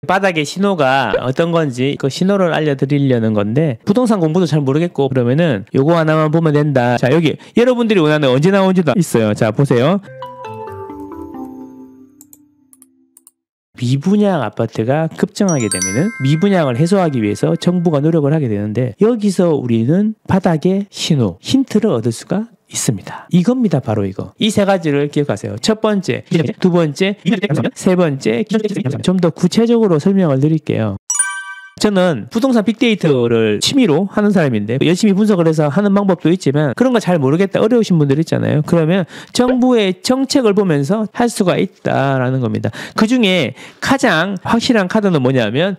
바닥의 신호가 어떤 건지 그 신호를 알려드리려는 건데 부동산 공부도 잘 모르겠고 그러면은 요거 하나만 보면 된다. 자, 여기 여러분들이 원하는 언제 나온지도 있어요. 자, 보세요. 미분양 아파트가 급증하게 되면은 미분양을 해소하기 위해서 정부가 노력을 하게 되는데 여기서 우리는 바닥의 신호, 힌트를 얻을 수가 있습니다. 이겁니다. 바로 이거. 이 세 가지를 기억하세요. 첫 번째, 두 번째, 세 번째, 좀 더 구체적으로 설명을 드릴게요. 저는 부동산 빅데이터를 취미로 하는 사람인데 열심히 분석을 해서 하는 방법도 있지만 그런 거 잘 모르겠다 어려우신 분들 있잖아요. 그러면 정부의 정책을 보면서 할 수가 있다라는 겁니다. 그중에 가장 확실한 카드는 뭐냐면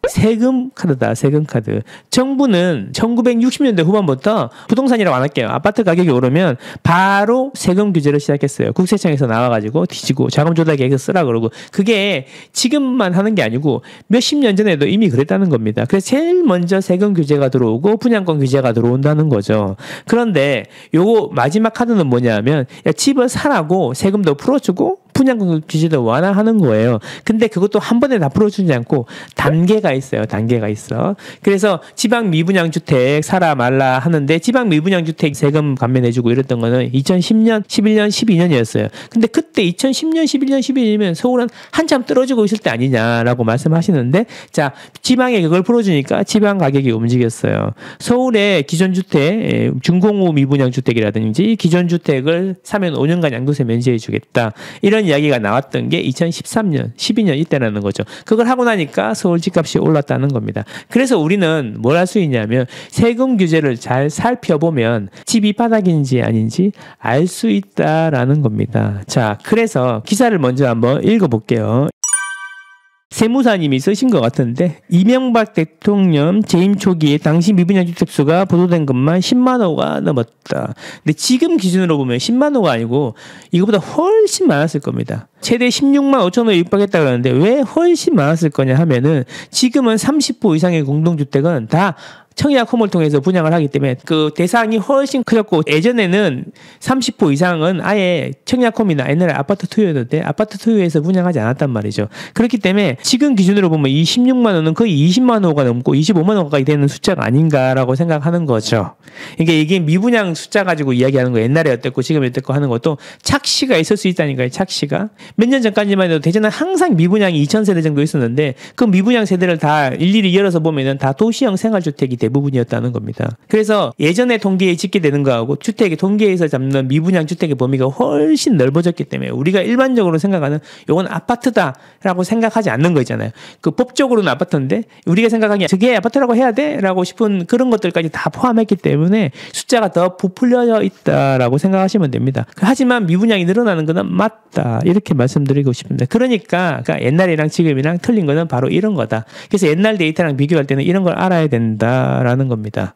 세금 카드다. 세금 카드. 정부는 1960년대 후반부터 부동산이라고 안 할게요. 아파트 가격이 오르면 바로 세금 규제를 시작했어요. 국세청에서 나와가지고 뒤지고 자금 조달 계획을 쓰라 그러고 그게 지금만 하는 게 아니고 몇십 년 전에도 이미 그랬다는 겁니다. 그래서 제일 먼저 세금 규제가 들어오고 분양권 규제가 들어온다는 거죠. 그런데 요거 마지막 카드는 뭐냐면 야, 집을 사라고 세금도 풀어주고 분양권 규제도 완화하는 거예요. 근데 그것도 한 번에 다 풀어주지 않고 단계가 있어요. 단계가 있어. 그래서 지방 미분양 주택 사라 말라 하는데 지방 미분양 주택 세금 감면해주고 이랬던 거는 2010년, 11년, 12년이었어요. 근데 그때 2010년, 11년, 12년이면 서울은 한참 떨어지고 있을 때 아니냐라고 말씀하시는데 자, 지방에 그걸 풀어주니까 지방 가격이 움직였어요. 서울의 기존 주택, 준공후 미분양 주택이라든지 기존 주택을 사면 5년간 양도세 면제해 주겠다. 이런 이야기가 나왔던 게 2013년, 12년 이때라는 거죠. 그걸 하고 나니까 서울 집값이 올랐다는 겁니다. 그래서 우리는 뭘 할 수 있냐면 세금 규제를 잘 살펴보면 집이 바닥인지 아닌지 알 수 있다라는 겁니다. 자, 그래서 기사를 먼저 한번 읽어볼게요. 세무사님이 쓰신 것 같은데 이명박 대통령 재임 초기에 당시 미분양 주택수가 보도된 것만 10만 호가 넘었다. 근데 지금 기준으로 보면 10만 호가 아니고 이거보다 훨씬 많았을 겁니다. 최대 16만 5천 호에 육박했다 그러는데 왜 훨씬 많았을 거냐 하면은 지금은 30호 이상의 공동주택은 다 청약 홈을 통해서 분양을 하기 때문에 그 대상이 훨씬 커졌고 예전에는 30호 이상은 아예 청약 홈이나 옛날에 아파트 투유였는데 아파트 투유에서 분양하지 않았단 말이죠. 그렇기 때문에 지금 기준으로 보면 이 16만 호는 거의 20만 호가 넘고 25만 호가까지 되는 숫자가 아닌가라고 생각하는 거죠. 그러니까 이게 미분양 숫자 가지고 이야기하는 거 옛날에 어땠고 지금 어땠고 하는 것도 착시가 있을 수 있다니까요. 착시가. 몇 년 전까지만 해도 대전은 항상 미분양이 2,000세대 정도 있었는데 그 미분양 세대를 다 일일이 열어서 보면은 다 도시형 생활주택이 대부분이었다는 겁니다. 그래서 예전에 통계에 짓게 되는 거하고 주택의 통계에서 잡는 미분양 주택의 범위가 훨씬 넓어졌기 때문에 우리가 일반적으로 생각하는 이건 아파트다라고 생각하지 않는 거 있잖아요. 그 법적으로는 아파트인데 우리가 생각하기에 저게 아파트라고 해야 돼? 라고 싶은 그런 것들까지 다 포함했기 때문에 숫자가 더 부풀려져 있다라고 생각하시면 됩니다. 하지만 미분양이 늘어나는 거는 맞다. 이렇게 말씀드리고 싶습니다. 그러니까 옛날이랑 지금이랑 틀린 거는 바로 이런 거다. 그래서 옛날 데이터랑 비교할 때는 이런 걸 알아야 된다라는 겁니다.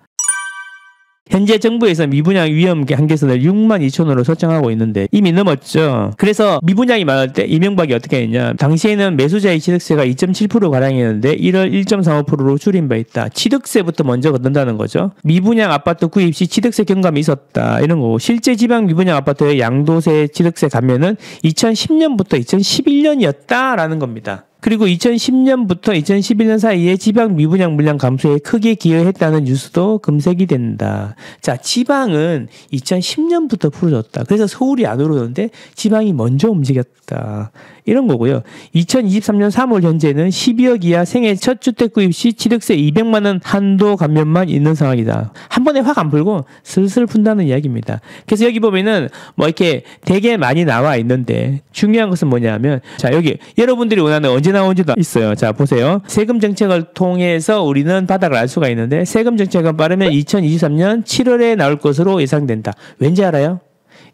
현재 정부에서 미분양 위험 한계선을 6만 2천호로 설정하고 있는데 이미 넘었죠. 그래서 미분양이 많을 때 이명박이 어떻게 했냐. 당시에는 매수자의 취득세가 2.7%가량이었는데 1월 1.35%로 줄인 바 있다. 취득세부터 먼저 걷는다는 거죠. 미분양 아파트 구입 시 취득세 경감이 있었다. 이런 거고 실제 지방 미분양 아파트의 양도세 취득세 감면은 2010년부터 2011년이었다라는 겁니다. 그리고 2010년부터 2011년 사이에 지방 미분양 물량 감소에 크게 기여했다는 뉴스도 검색이 된다. 자, 지방은 2010년부터 풀어졌다. 그래서 서울이 안 오르는데 지방이 먼저 움직였다. 이런 거고요. 2023년 3월 현재는 12억 이하 생애 첫 주택 구입 시 취득세 200만 원 한도 감면만 있는 상황이다. 한 번에 확 안 풀고 슬슬 푼다는 이야기입니다. 그래서 여기 보면은 뭐 이렇게 되게 많이 나와 있는데 중요한 것은 뭐냐면 자, 여기 여러분들이 원하는 언제 나온지도 있어요. 자, 보세요. 세금 정책을 통해서 우리는 바닥을 알 수가 있는데 세금 정책은 빠르면 2023년 7월에 나올 것으로 예상된다. 왠지 알아요?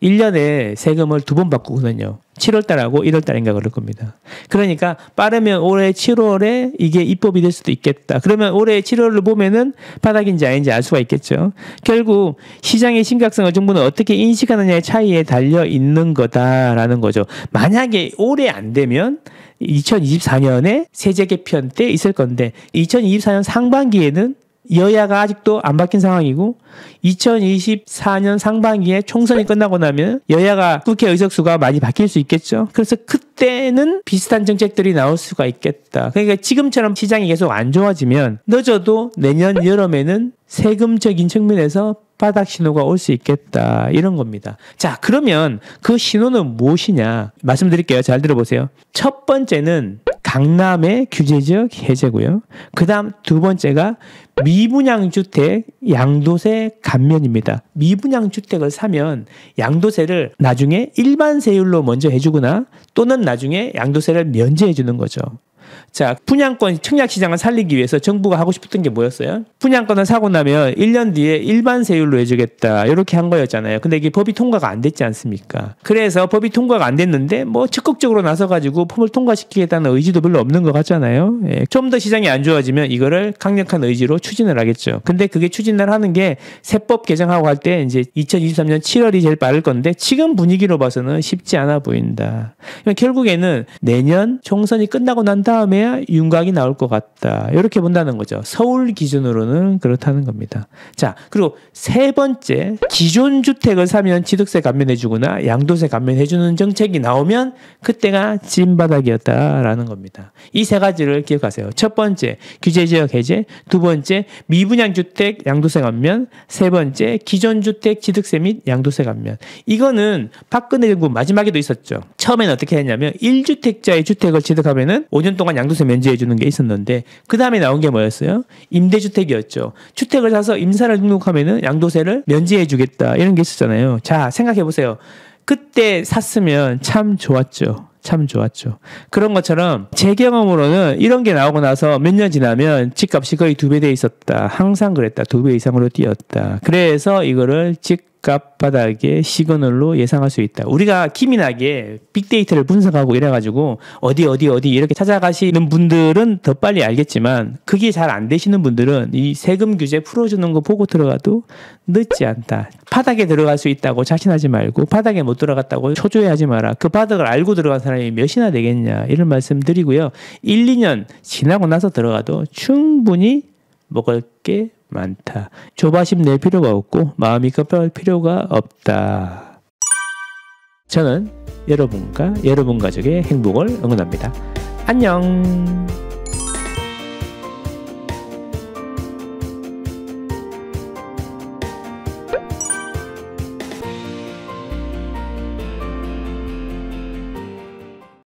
1년에 세금을 2번 바꾸거든요. 7월달하고 1월달인가 그럴 겁니다. 그러니까 빠르면 올해 7월에 이게 입법이 될 수도 있겠다. 그러면 올해 7월을 보면은 바닥인지 아닌지 알 수가 있겠죠. 결국 시장의 심각성을 정부는 어떻게 인식하느냐의 차이에 달려 있는 거다라는 거죠. 만약에 올해 안 되면 2024년에 세제 개편 때 있을 건데 2024년 상반기에는 여야가 아직도 안 바뀐 상황이고 2024년 상반기에 총선이 끝나고 나면 여야가 국회 의석수가 많이 바뀔 수 있겠죠. 그래서 그때는 비슷한 정책들이 나올 수가 있겠다. 그러니까 지금처럼 시장이 계속 안 좋아지면 늦어도 내년 여름에는 세금적인 측면에서 바닥 신호가 올 수 있겠다. 이런 겁니다. 자, 그러면 그 신호는 무엇이냐? 말씀드릴게요. 잘 들어보세요. 첫 번째는 강남의 규제지역 해제고요. 그 다음 두 번째가 미분양주택 양도세 감면입니다. 미분양주택을 사면 양도세를 나중에 일반 세율로 먼저 해주거나 또는 나중에 양도세를 면제해 주는 거죠. 자, 분양권 청약시장을 살리기 위해서 정부가 하고 싶었던 게 뭐였어요? 분양권을 사고 나면 1년 뒤에 일반 세율로 해주겠다 이렇게 한 거였잖아요. 근데 이게 법이 통과가 안 됐지 않습니까? 그래서 법이 통과가 안 됐는데 뭐 적극적으로 나서가지고 법을 통과시키겠다는 의지도 별로 없는 것 같잖아요. 예. 좀 더 시장이 안 좋아지면 이거를 강력한 의지로 추진을 하겠죠. 근데 그게 추진을 하는 게 세법 개정하고 할 때 이제 2023년 7월이 제일 빠를 건데 지금 분위기로 봐서는 쉽지 않아 보인다. 결국에는 내년 총선이 끝나고 난 다음에야 윤곽이 나올 것 같다. 이렇게 본다는 거죠. 서울 기준으로는 그렇다는 겁니다. 자, 그리고 세 번째, 기존 주택을 사면 취득세 감면해주거나 양도세 감면해주는 정책이 나오면 그때가 찐바닥이었다라는 겁니다. 이 세 가지를 기억하세요. 첫 번째, 규제지역 해제. 두 번째, 미분양주택 양도세 감면. 세 번째, 기존 주택 취득세 및 양도세 감면. 이거는 박근혜 정부 마지막에도 있었죠. 처음에는 어떻게 했냐면 1주택자의 주택을 취득하면은 5년 동안 양도세 면제해 주는 게 있었는데 그 다음에 나온 게 뭐였어요? 임대주택이었죠. 주택을 사서 임사를 등록하면은 양도세를 면제해 주겠다 이런 게 있었잖아요. 자, 생각해 보세요. 그때 샀으면 참 좋았죠. 참 좋았죠. 그런 것처럼 제 경험으로는 이런 게 나오고 나서 몇 년 지나면 집값이 거의 2배 돼 있었다. 항상 그랬다. 2배 이상으로 뛰었다. 그래서 이거를 집값 바닥의 시그널로 예상할 수 있다. 우리가 기민하게 빅데이터를 분석하고 이래가지고 어디 이렇게 찾아가시는 분들은 더 빨리 알겠지만 그게 잘 안 되시는 분들은 이 세금 규제 풀어주는 거 보고 들어가도 늦지 않다. 바닥에 들어갈 수 있다고 자신하지 말고 바닥에 못 들어갔다고 초조해하지 마라. 그 바닥을 알고 들어간 사람이 몇이나 되겠냐 이런 말씀 드리고요. 1, 2년 지나고 나서 들어가도 충분히 먹을 게 많다. 조바심 낼 필요가 없고 마음이 급할 필요가 없다. 저는 여러분과 여러분 가족의 행복을 응원합니다. 안녕.